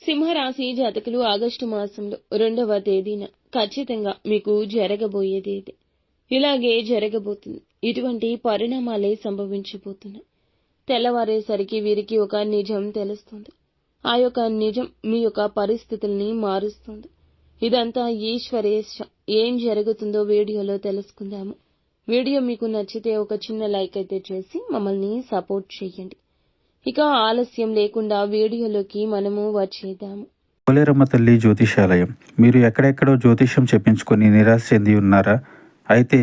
సింహరాశి జాతకులు ఆగస్టు మాసంలో 2వ తేదీన ఖచ్చితంగా మీకు జరగబోయేది ఇది. ఇలాగే జరగబోతుంది. ఇటువంటి పరిణామాలే సంభవించబోతున్నాయి. తెల్లవారేసరికి వీరికి ఒక నిజం తెలుస్తుంది. ఆ యొక్క నిజం మీ యొక్క పరిస్థితుల్ని మారుస్తుంది. ఇదంతా ఈశ్వరేచ్ఛ. ఏం జరుగుతుందో వీడియోలో తెలుసుకుందాము. వీడియో మీకు నచ్చితే ఒక చిన్న లైక్ అయితే చేసి మమ్మల్ని సపోర్ట్ చేయండి. ఇక ఆలస్యం లేకుండా వీడియోలోకి మనము వచ్చేద్దాము. పోలేరమ్మ తల్లి జ్యోతిషాలయం. మీరు ఎక్కడెక్కడో జ్యోతిష్యం చెప్పించుకొని నిరాశ చెంది ఉన్నారా? అయితే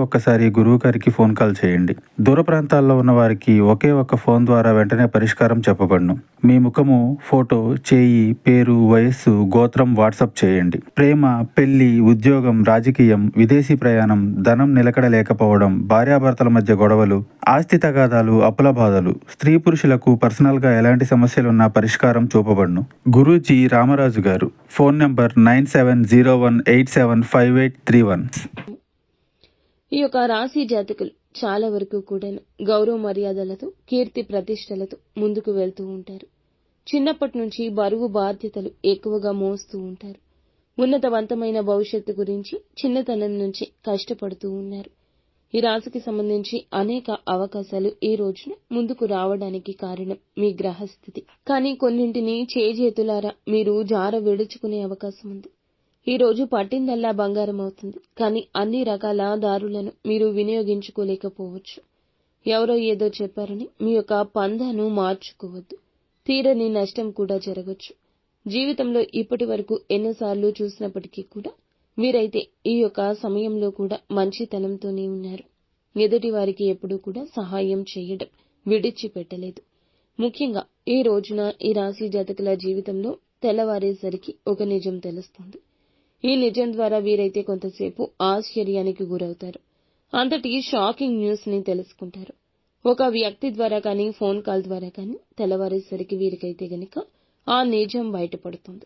ఒక్కసారి గురువు గారికి ఫోన్ కాల్ చేయండి. దూర ప్రాంతాల్లో ఉన్న వారికి ఒకే ఒక్క ఫోన్ ద్వారా వెంటనే పరిష్కారం చెప్పబడును. మీ ముఖము, ఫోటో, చేయి, పేరు, వయస్సు, గోత్రం వాట్సాప్ చేయండి. ప్రేమ, పెళ్లి, ఉద్యోగం, రాజకీయం, విదేశీ ప్రయాణం, ధనం నిలకడ లేకపోవడం, భార్యాభర్తల మధ్య గొడవలు, ఆస్తి తగాదాలు, అప్పుల బాధలు, స్త్రీ పురుషులకు పర్సనల్ గా ఎలాంటి సమస్యలున్నా పరిష్కారం చూపబడును. గురూజీ రామరాజు గారు. Phone number 9701875831. ఈ యొక్క రాశి జాతకులు చాలా వరకు కూడా గౌరవ మర్యాదలతో, కీర్తి ప్రతిష్టలతో ముందుకు వెళ్తూ ఉంటారు. చిన్నప్పటి నుంచి బరువు బాధ్యతలు ఎక్కువగా మోస్తూ ఉంటారు. ఉన్నతవంతమైన భవిష్యత్తు గురించి చిన్నతనం నుంచి కష్టపడుతూ ఉన్నారు. ఈ రాశికి సంబంధించి అనేక అవకాశాలు ఈ రోజున ముందుకు రావడానికి కారణం మీ గ్రహస్థితి. కానీ కొన్నింటిని చేజేతులారా మీరు జార విడుచుకునే అవకాశం ఉంది. ఈ రోజు పట్టిందల్లా బంగారం అవుతుంది. కానీ అన్ని రకాల దారులను మీరు వినియోగించుకోలేకపోవచ్చు. ఎవరో ఏదో చెప్పారని మీ యొక్క పందాను మార్చుకోవద్దు. తీరని నష్టం కూడా జరగచ్చు. జీవితంలో ఇప్పటి వరకు ఎన్నోసార్లు చూసినప్పటికీ కూడా మీరైతే ఈ యొక్క సమయంలో కూడా మంచితనంతోనే ఉన్నారు. ఎదుటి వారికి ఎప్పుడూ కూడా సహాయం చేయడం విడిచిపెట్టలేదు. ముఖ్యంగా ఈ రోజున ఈ రాశి జాతకుల జీవితంలో తెల్లవారేసరికి ఒక నిజం తెలుస్తుంది. ఈ నిజం ద్వారా వీరైతే కొంతసేపు ఆశ్చర్యానికి గురవుతారు. అంతటి షాకింగ్ న్యూస్ ని తెలుసుకుంటారు. ఒక వ్యక్తి ద్వారా కానీ, ఫోన్ కాల్ ద్వారా కానీ తెల్లవారేసరికి వీరికైతే గనక ఆ నిజం బయటపడుతుంది.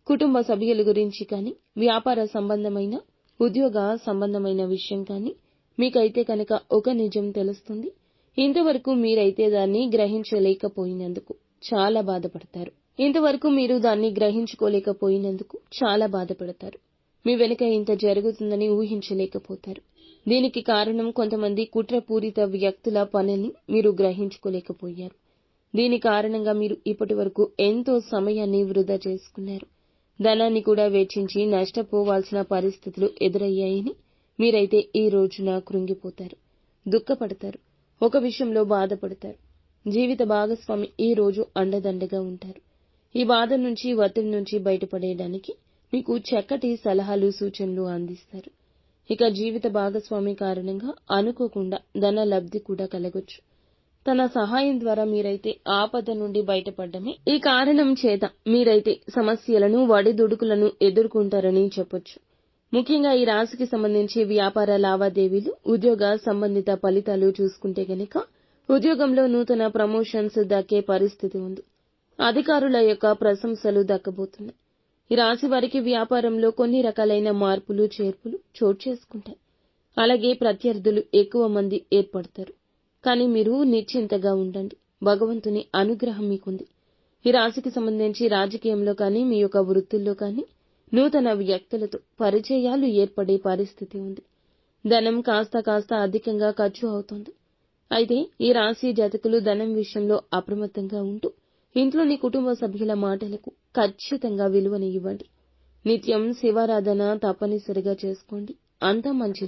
కుటుంబ సభ్యుల గురించి కానీ, వ్యాపార సంబంధమైన, ఉద్యోగ సంబంధమైన విషయం కానీ మీకైతే కనుక ఒక నిజం తెలుస్తుంది. ఇంతవరకు మీరైతే దాన్ని గ్రహించలేకపోయినందుకు చాలా బాధపడతారు. మీ వెనుక ఇంత జరుగుతుందని ఊహించలేకపోతారు. దీనికి కారణం కొంతమంది కుట్రపూరిత వ్యక్తుల పనిని మీరు గ్రహించుకోలేకపోయారు. దీని కారణంగా మీరు ఇప్పటి వరకు ఎంతో సమయాన్ని వృధా చేసుకున్నారు. ధనాన్ని కూడా వెచ్చించి నష్టపోవాల్సిన పరిస్థితులు ఎదురయ్యాయని మీరైతే ఈ రోజున కృంగిపోతారు, దుఃఖపడతారు, ఒక విషయంలో బాధపడతారు. జీవిత భాగస్వామి ఈ రోజు అండదండగా ఉంటారు. ఈ బాధ నుంచి, ఒత్తిడి నుంచి బయటపడేయడానికి మీకు చక్కటి సలహాలు, సూచనలు అందిస్తారు. ఇక జీవిత భాగస్వామి కారణంగా అనుకోకుండా ధన లబ్ధి కూడా కలగొచ్చు. తన సహాయం ద్వారా మీరైతే ఆపద నుండి బయటపడమే ఈ కారణం చేత మీరైతే సమస్యలను, వడిదుడుకులను ఎదుర్కొంటారని చెప్పొచ్చు. ముఖ్యంగా ఈ రాశికి సంబంధించి వ్యాపార లావాదేవీలు, ఉద్యోగ సంబంధిత ఫలితాలు చూసుకుంటే గనక ఉద్యోగంలో నూతన ప్రమోషన్స్ దక్కే పరిస్థితి ఉంది. అధికారుల యొక్క ప్రశంసలు దక్కబోతున్నాయి. ఈ రాశి వారికి వ్యాపారంలో కొన్ని రకాలైన మార్పులు, చేర్పులు చోటు చేసుకుంటాయి. అలాగే ప్రత్యర్థులు ఎక్కువ మంది ఏర్పడతారు. కానీ మీరు నిశ్చింతగా ఉండండి. భగవంతుని అనుగ్రహం మీకుంది. ఈ రాశికి సంబంధించి రాజకీయంలో కానీ, మీ యొక్క వృత్తుల్లో కానీ నూతన వ్యక్తులతో పరిచయాలు ఏర్పడే పరిస్థితి ఉంది. ధనం కాస్త అధికంగా ఖర్చు అవుతుంది. అయితే ఈ రాశి జాతకులు ధనం విషయంలో అప్రమత్తంగా ఉంటూ ఇంట్లోని కుటుంబ సభ్యుల మాటలకు ఖచ్చితంగా విలువను ఇవ్వండి. నిత్యం శివారాధన తప్పనిసరిగా చేసుకోండి. అంతా మంచిది.